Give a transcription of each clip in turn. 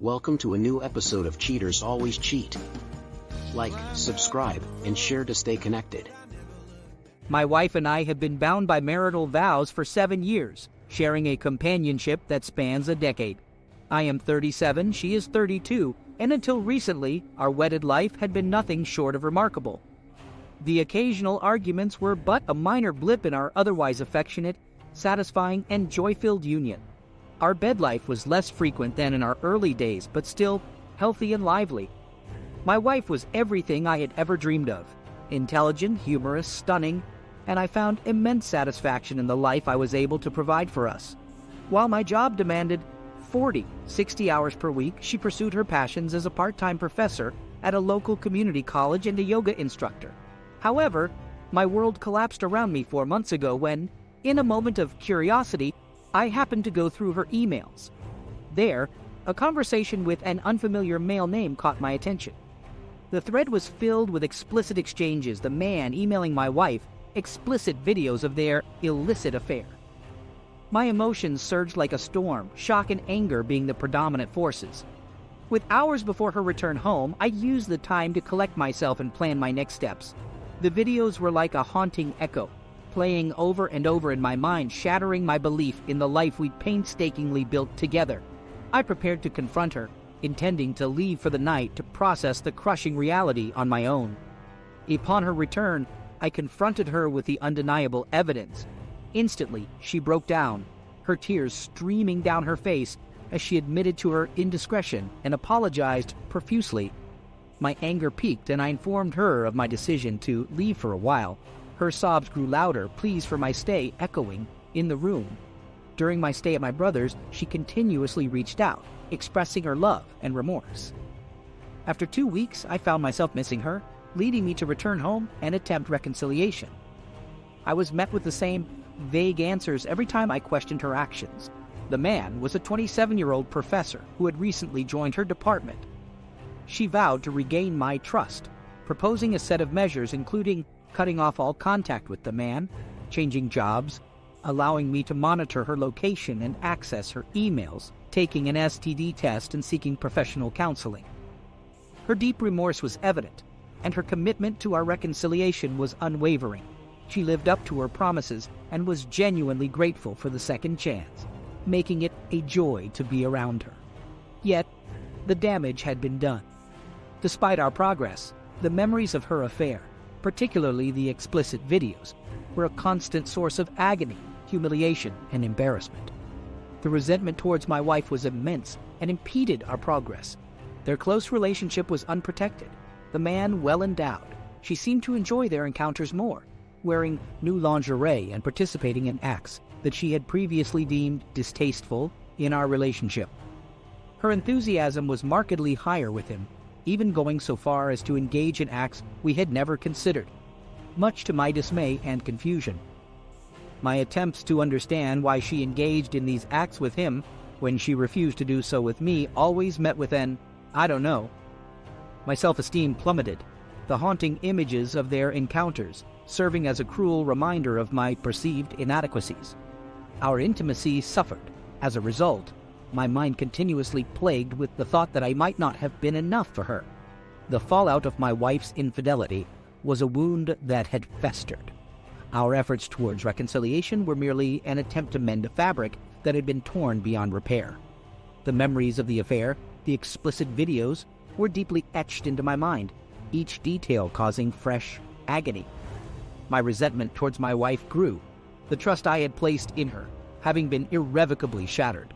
Welcome to a new episode of Cheaters Always Cheat. Like, subscribe, and share to stay connected. My wife and I have been bound by marital vows for 7 years, sharing a companionship that spans a decade. I am 37, she is 32, and until recently, our wedded life had been nothing short of remarkable. The occasional arguments were but a minor blip in our otherwise affectionate, satisfying, and joy-filled union. Our bed life was less frequent than in our early days, but still healthy and lively. My wife was everything I had ever dreamed of: intelligent, humorous, stunning, and I found immense satisfaction in the life I was able to provide for us. While my job demanded 60 hours per week, she pursued her passions as a part-time professor at a local community college and a yoga instructor. However, my world collapsed around me 4 months ago when, in a moment of curiosity, I happened to go through her emails. There, a conversation with an unfamiliar male name caught my attention. The thread was filled with explicit exchanges, the man emailing my wife explicit videos of their illicit affair. My emotions surged like a storm, shock and anger being the predominant forces. With hours before her return home, I used the time to collect myself and plan my next steps. The videos were like a haunting echo, playing over and over in my mind, shattering my belief in the life we'd painstakingly built together. I prepared to confront her, intending to leave for the night to process the crushing reality on my own. Upon her return, I confronted her with the undeniable evidence. Instantly, she broke down, her tears streaming down her face as she admitted to her indiscretion and apologized profusely. My anger peaked, and I informed her of my decision to leave for a while. Her sobs grew louder, pleas for my stay echoing in the room. During my stay at my brother's, she continuously reached out, expressing her love and remorse. After 2 weeks, I found myself missing her, leading me to return home and attempt reconciliation. I was met with the same vague answers every time I questioned her actions. The man was a 27-year-old professor who had recently joined her department. She vowed to regain my trust, proposing a set of measures including cutting off all contact with the man, changing jobs, allowing me to monitor her location and access her emails, taking an STD test, and seeking professional counseling. Her deep remorse was evident, and her commitment to our reconciliation was unwavering. She lived up to her promises and was genuinely grateful for the second chance, making it a joy to be around her. Yet, the damage had been done. Despite our progress, the memories of her affair, particularly the explicit videos, were a constant source of agony, humiliation, and embarrassment. The resentment towards my wife was immense and impeded our progress. Their close relationship was unprotected, the man well endowed. She seemed to enjoy their encounters more, wearing new lingerie and participating in acts that she had previously deemed distasteful in our relationship. Her enthusiasm was markedly higher with him, even going so far as to engage in acts we had never considered, much to my dismay and confusion. My attempts to understand why she engaged in these acts with him when she refused to do so with me always met with an, "I don't know." My self-esteem plummeted, the haunting images of their encounters serving as a cruel reminder of my perceived inadequacies. Our intimacy suffered. As a result, my mind continuously plagued with the thought that I might not have been enough for her. The fallout of my wife's infidelity was a wound that had festered. Our efforts towards reconciliation were merely an attempt to mend a fabric that had been torn beyond repair. The memories of the affair, the explicit videos, were deeply etched into my mind, each detail causing fresh agony. My resentment towards my wife grew, the trust I had placed in her having been irrevocably shattered.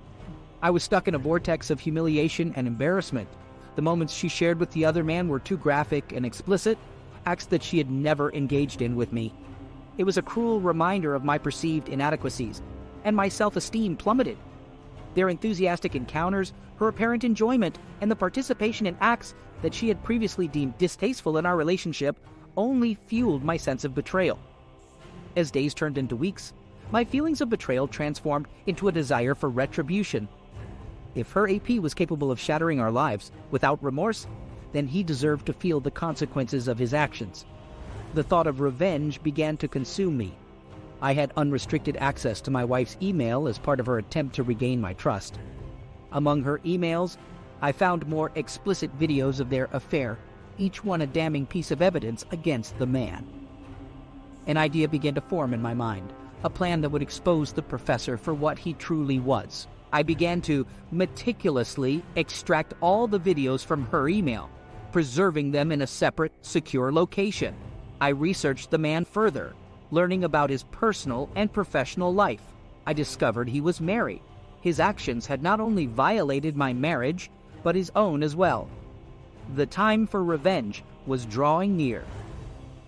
I was stuck in a vortex of humiliation and embarrassment. The moments she shared with the other man were too graphic and explicit, acts that she had never engaged in with me. It was a cruel reminder of my perceived inadequacies, and my self-esteem plummeted. Their enthusiastic encounters, her apparent enjoyment, and the participation in acts that she had previously deemed distasteful in our relationship only fueled my sense of betrayal. As days turned into weeks, my feelings of betrayal transformed into a desire for retribution. If her AP was capable of shattering our lives without remorse, then he deserved to feel the consequences of his actions. The thought of revenge began to consume me. I had unrestricted access to my wife's email as part of her attempt to regain my trust. Among her emails, I found more explicit videos of their affair, each one a damning piece of evidence against the man. An idea began to form in my mind, a plan that would expose the professor for what he truly was. I began to meticulously extract all the videos from her email, preserving them in a separate, secure location. I researched the man further, learning about his personal and professional life. I discovered he was married. His actions had not only violated my marriage, but his own as well. The time for revenge was drawing near.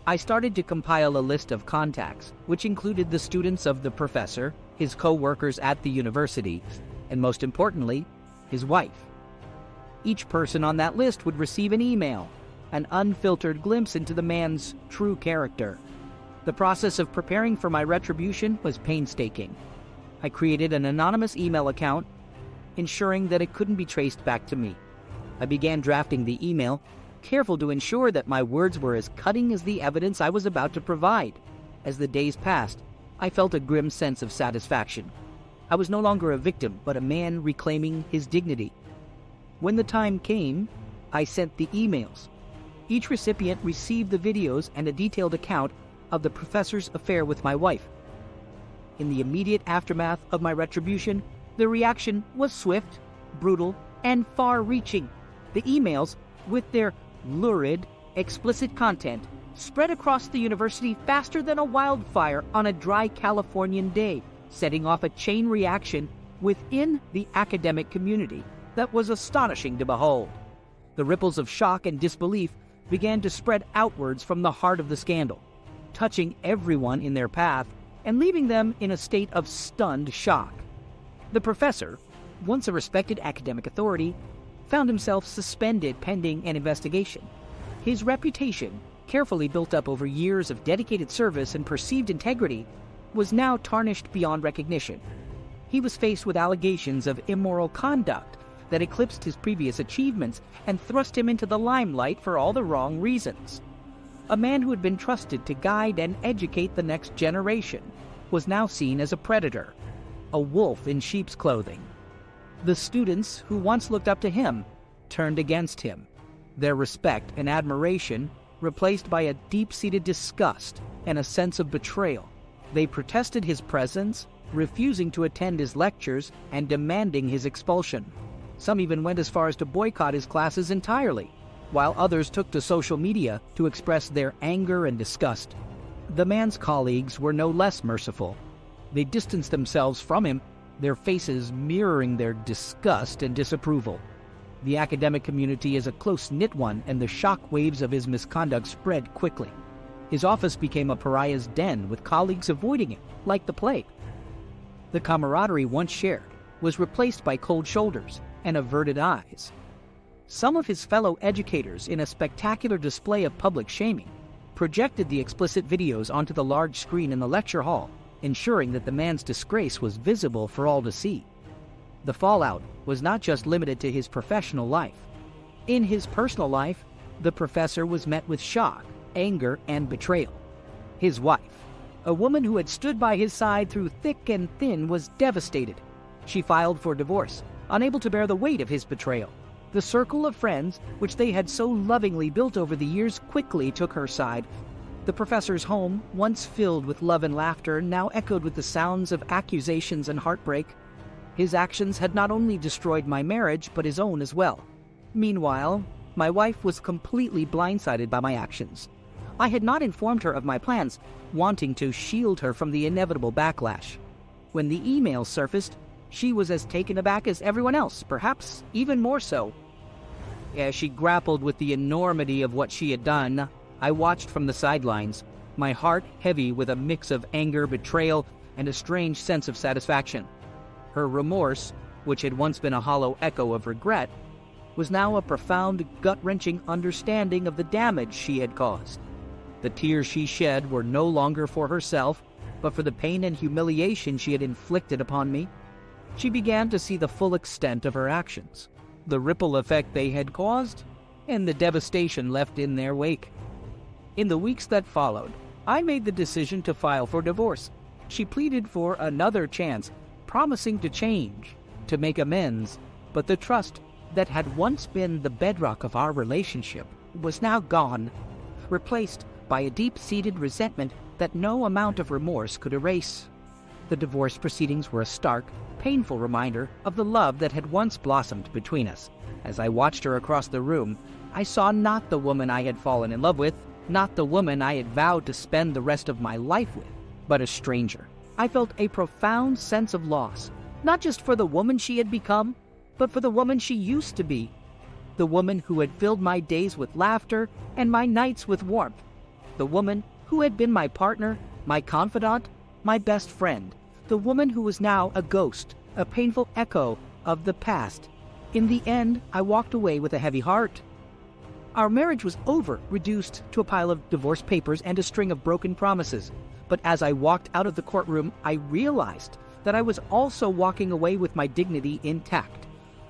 I started to compile a list of contacts, which included the students of the professor, his co-workers at the university, and most importantly, his wife. Each person on that list would receive an email, an unfiltered glimpse into the man's true character. The process of preparing for my retribution was painstaking. I created an anonymous email account, ensuring that it couldn't be traced back to me. I began drafting the email, careful to ensure that my words were as cutting as the evidence I was about to provide. As the days passed, I felt a grim sense of satisfaction. I was no longer a victim, but a man reclaiming his dignity. When the time came, I sent the emails. Each recipient received the videos and a detailed account of the professor's affair with my wife. In the immediate aftermath of my retribution, the reaction was swift, brutal, and far-reaching. The emails, with their lurid, explicit content, spread across the university faster than a wildfire on a dry Californian day, setting off a chain reaction within the academic community that was astonishing to behold. The ripples of shock and disbelief began to spread outwards from the heart of the scandal, touching everyone in their path and leaving them in a state of stunned shock. The professor, once a respected academic authority, found himself suspended pending an investigation. His reputation, carefully built up over years of dedicated service and perceived integrity, was now tarnished beyond recognition. He was faced with allegations of immoral conduct that eclipsed his previous achievements and thrust him into the limelight for all the wrong reasons. A man who had been trusted to guide and educate the next generation was now seen as a predator, a wolf in sheep's clothing. The students who once looked up to him turned against him, their respect and admiration replaced by a deep-seated disgust and a sense of betrayal. They protested his presence, refusing to attend his lectures and demanding his expulsion. Some even went as far as to boycott his classes entirely, while others took to social media to express their anger and disgust. The man's colleagues were no less merciful. They distanced themselves from him, their faces mirroring their disgust and disapproval. The academic community is a close-knit one, and the shock waves of his misconduct spread quickly. His office became a pariah's den, with colleagues avoiding him like the plague. The camaraderie once shared was replaced by cold shoulders and averted eyes. Some of his fellow educators, in a spectacular display of public shaming, projected the explicit videos onto the large screen in the lecture hall, ensuring that the man's disgrace was visible for all to see. The fallout was not just limited to his professional life. In his personal life, the professor was met with shock, anger, and betrayal. His wife, a woman who had stood by his side through thick and thin, was devastated. She filed for divorce, unable to bear the weight of his betrayal. The circle of friends, which they had so lovingly built over the years, quickly took her side. The professor's home, once filled with love and laughter, now echoed with the sounds of accusations and heartbreak. His actions had not only destroyed my marriage, but his own as well. Meanwhile, my wife was completely blindsided by my actions. I had not informed her of my plans, wanting to shield her from the inevitable backlash. When the emails surfaced, she was as taken aback as everyone else, perhaps even more so. As she grappled with the enormity of what she had done, I watched from the sidelines, my heart heavy with a mix of anger, betrayal, and a strange sense of satisfaction. Her remorse, which had once been a hollow echo of regret, was now a profound, gut-wrenching understanding of the damage she had caused. The tears she shed were no longer for herself, but for the pain and humiliation she had inflicted upon me. She began to see the full extent of her actions, the ripple effect they had caused, and the devastation left in their wake. In the weeks that followed, I made the decision to file for divorce. She pleaded for another chance, promising to change, to make amends, but the trust that had once been the bedrock of our relationship was now gone, replaced by a deep-seated resentment that no amount of remorse could erase. The divorce proceedings were a stark, painful reminder of the love that had once blossomed between us. As I watched her across the room, I saw not the woman I had fallen in love with, not the woman I had vowed to spend the rest of my life with, but a stranger. I felt a profound sense of loss, not just for the woman she had become, but for the woman she used to be. The woman who had filled my days with laughter and my nights with warmth. The woman who had been my partner, my confidant, my best friend. The woman who was now a ghost, a painful echo of the past. In the end, I walked away with a heavy heart. Our marriage was over, reduced to a pile of divorce papers and a string of broken promises. But as I walked out of the courtroom, I realized that I was also walking away with my dignity intact.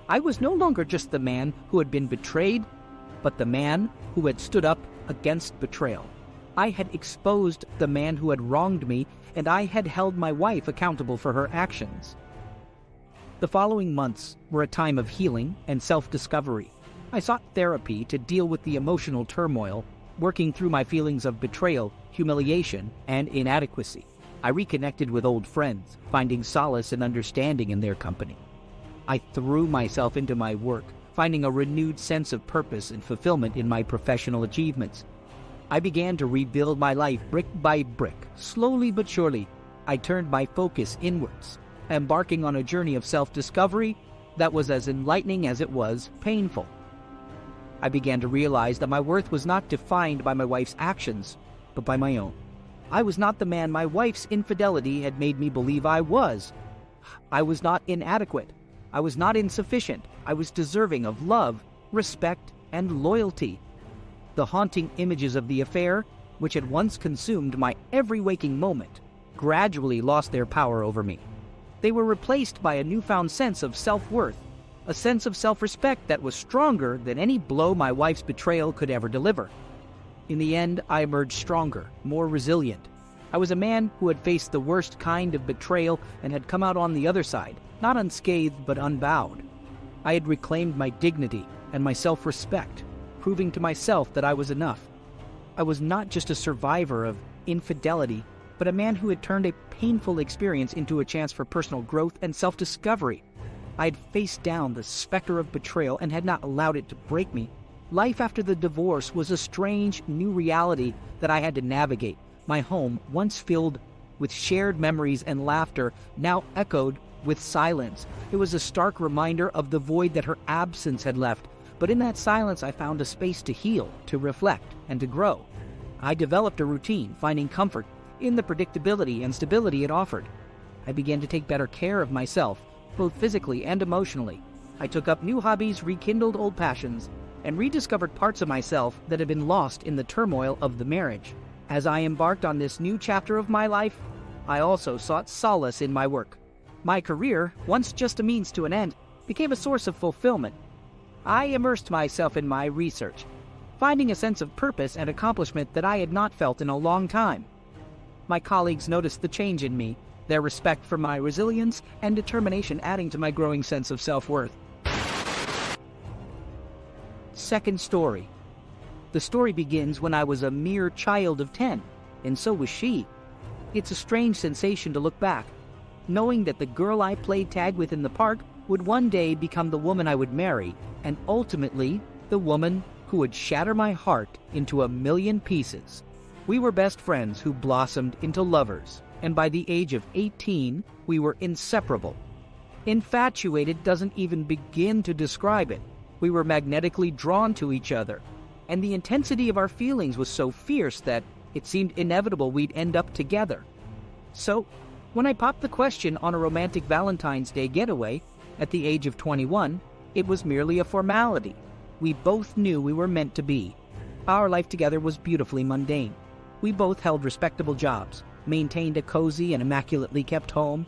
I was no longer just the man who had been betrayed, but the man who had stood up against betrayal. I had exposed the man who had wronged me, and I had held my wife accountable for her actions. The following months were a time of healing and self-discovery. I sought therapy to deal with the emotional turmoil, working through my feelings of betrayal, humiliation, and inadequacy. I reconnected with old friends, finding solace and understanding in their company. I threw myself into my work, finding a renewed sense of purpose and fulfillment in my professional achievements. I began to rebuild my life brick by brick. Slowly but surely, I turned my focus inwards, embarking on a journey of self-discovery that was as enlightening as it was painful. I began to realize that my worth was not defined by my wife's actions, but by my own. I was not the man my wife's infidelity had made me believe I was. I was not inadequate. I was not insufficient. I was deserving of love, respect, and loyalty. The haunting images of the affair, which had once consumed my every waking moment, gradually lost their power over me. They were replaced by a newfound sense of self-worth, a sense of self-respect that was stronger than any blow my wife's betrayal could ever deliver. In the end, I emerged stronger, more resilient. I was a man who had faced the worst kind of betrayal and had come out on the other side, not unscathed but unbowed. I had reclaimed my dignity and my self-respect, proving to myself that I was enough. I was not just a survivor of infidelity, but a man who had turned a painful experience into a chance for personal growth and self-discovery. I had faced down the specter of betrayal and had not allowed it to break me. Life after the divorce was a strange, new reality that I had to navigate. My home, once filled with shared memories and laughter, now echoed with silence. It was a stark reminder of the void that her absence had left. But in that silence, I found a space to heal, to reflect, and to grow. I developed a routine, finding comfort in the predictability and stability it offered. I began to take better care of myself, both physically and emotionally. I took up new hobbies, rekindled old passions, and rediscovered parts of myself that had been lost in the turmoil of the marriage. As I embarked on this new chapter of my life, I also sought solace in my work. My career, once just a means to an end, became a source of fulfillment. I immersed myself in my research, finding a sense of purpose and accomplishment that I had not felt in a long time. My colleagues noticed the change in me, their respect for my resilience and determination adding to my growing sense of self-worth. Second story. The story begins when I was a mere child of 10, and so was she. It's a strange sensation to look back, knowing that the girl I played tag with in the park would one day become the woman I would marry, and ultimately, the woman who would shatter my heart into a million pieces. We were best friends who blossomed into lovers, and by the age of 18, we were inseparable. Infatuated doesn't even begin to describe it. We were magnetically drawn to each other, and the intensity of our feelings was so fierce that it seemed inevitable we'd end up together. So, when I popped the question on a romantic Valentine's Day getaway, at the age of 21, it was merely a formality. We both knew we were meant to be. Our life together was beautifully mundane. We both held respectable jobs, maintained a cozy and immaculately kept home,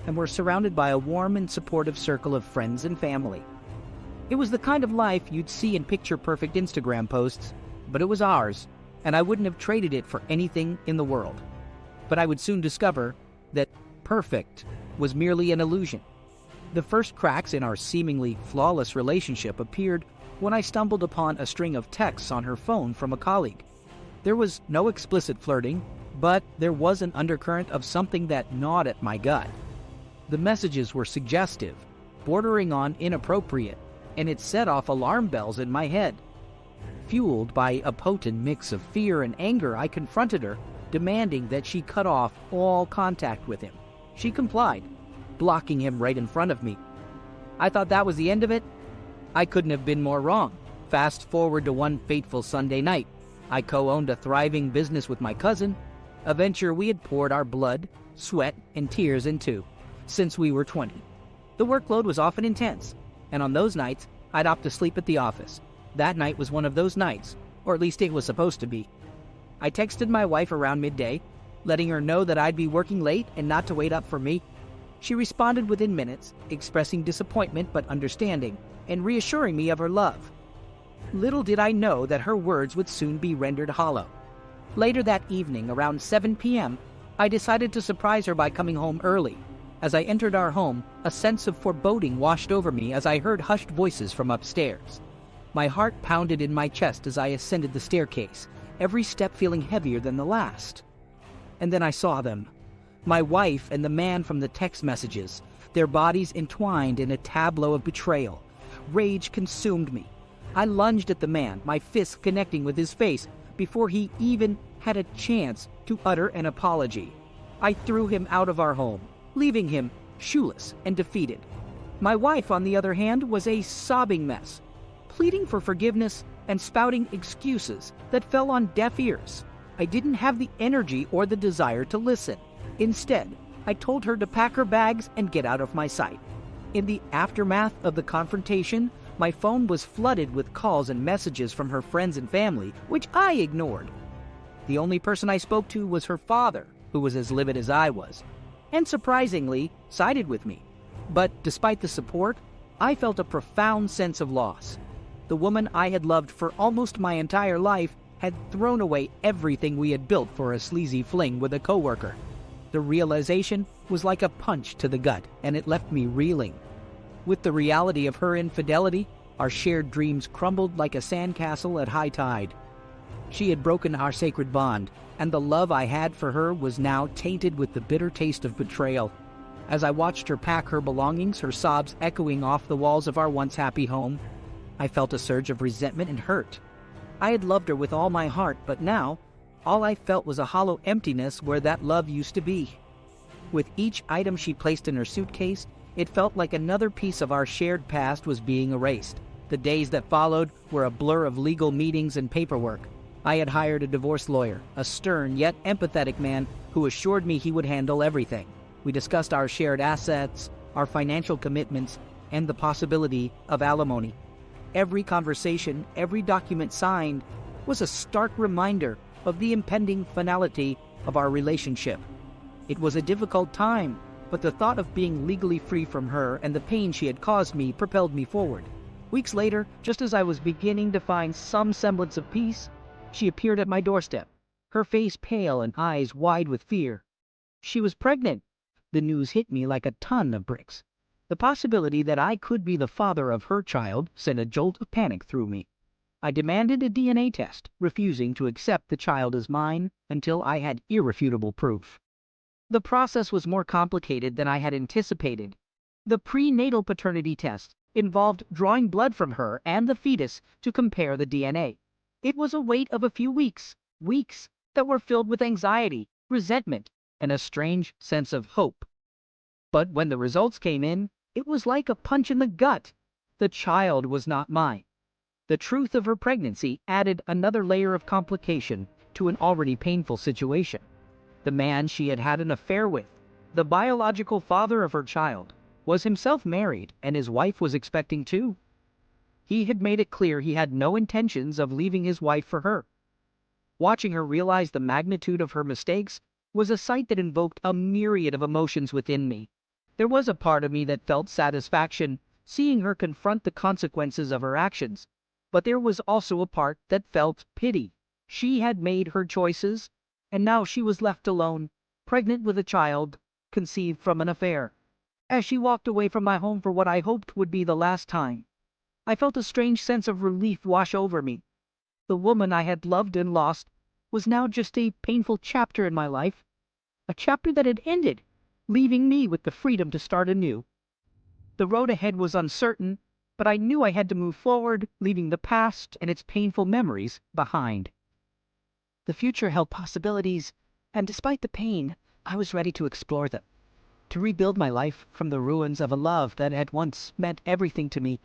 and were surrounded by a warm and supportive circle of friends and family. It was the kind of life you'd see in picture-perfect Instagram posts, but it was ours, and I wouldn't have traded it for anything in the world. But I would soon discover that perfect was merely an illusion. The first cracks in our seemingly flawless relationship appeared when I stumbled upon a string of texts on her phone from a colleague. There was no explicit flirting, but there was an undercurrent of something that gnawed at my gut. The messages were suggestive, bordering on inappropriate, and it set off alarm bells in my head. Fueled by a potent mix of fear and anger, I confronted her, demanding that she cut off all contact with him. She complied, blocking him right in front of me. I thought that was the end of it. I couldn't have been more wrong. Fast forward to one fateful Sunday night. I co-owned a thriving business with my cousin, a venture we had poured our blood, sweat, and tears into since we were 20. The workload was often intense, and on those nights, I'd opt to sleep at the office. That night was one of those nights, or at least it was supposed to be. I texted my wife around midday, letting her know that I'd be working late and not to wait up for me. She responded within minutes, expressing disappointment but understanding, and reassuring me of her love. Little did I know that her words would soon be rendered hollow. Later that evening, around 7 p.m., I decided to surprise her by coming home early. As I entered our home, a sense of foreboding washed over me as I heard hushed voices from upstairs. My heart pounded in my chest as I ascended the staircase, every step feeling heavier than the last. And then I saw them. My wife and the man from the text messages, their bodies entwined in a tableau of betrayal. Rage consumed me. I lunged at the man, my fists connecting with his face, before he even had a chance to utter an apology. I threw him out of our home, leaving him shoeless and defeated. My wife, on the other hand, was a sobbing mess, pleading for forgiveness and spouting excuses that fell on deaf ears. I didn't have the energy or the desire to listen. Instead, I told her to pack her bags and get out of my sight. In the aftermath of the confrontation, my phone was flooded with calls and messages from her friends and family, which I ignored. The only person I spoke to was her father, who was as livid as I was, and surprisingly sided with me. But despite the support, I felt a profound sense of loss. The woman I had loved for almost my entire life had thrown away everything we had built for a sleazy fling with a coworker. The realization was like a punch to the gut, and it left me reeling. With the reality of her infidelity, our shared dreams crumbled like a sandcastle at high tide. She had broken our sacred bond, and the love I had for her was now tainted with the bitter taste of betrayal. As I watched her pack her belongings, her sobs echoing off the walls of our once happy home, I felt a surge of resentment and hurt. I had loved her with all my heart, but now, all I felt was a hollow emptiness where that love used to be. With each item she placed in her suitcase, it felt like another piece of our shared past was being erased. The days that followed were a blur of legal meetings and paperwork. I had hired a divorce lawyer, a stern yet empathetic man who assured me he would handle everything. We discussed our shared assets, our financial commitments, and the possibility of alimony. Every conversation, every document signed, was a stark reminder of the impending finality of our relationship. It was a difficult time, but the thought of being legally free from her and the pain she had caused me propelled me forward. Weeks later, just as I was beginning to find some semblance of peace, she appeared at my doorstep, her face pale and eyes wide with fear. She was pregnant. The news hit me like a ton of bricks. The possibility that I could be the father of her child sent a jolt of panic through me. I demanded a DNA test, refusing to accept the child as mine until I had irrefutable proof. The process was more complicated than I had anticipated. The prenatal paternity test involved drawing blood from her and the fetus to compare the DNA. It was a wait of a few weeks that were filled with anxiety, resentment, and a strange sense of hope. But when the results came in, it was like a punch in the gut. The child was not mine. The truth of her pregnancy added another layer of complication to an already painful situation. The man she had had an affair with, the biological father of her child, was himself married, and his wife was expecting too. He had made it clear he had no intentions of leaving his wife for her. Watching her realize the magnitude of her mistakes was a sight that invoked a myriad of emotions within me. There was a part of me that felt satisfaction seeing her confront the consequences of her actions, but there was also a part that felt pity. She had made her choices, and now she was left alone, pregnant with a child conceived from an affair. as she walked away from my home for what I hoped would be the last time. I felt a strange sense of relief wash over me. The woman I had loved and lost was now just a painful chapter in my life, a chapter that had ended, leaving me with the freedom to start anew. The road ahead was uncertain, but I knew I had to move forward, leaving the past and its painful memories behind. The future held possibilities, and despite the pain, I was ready to explore them, to rebuild my life from the ruins of a love that had once meant everything to me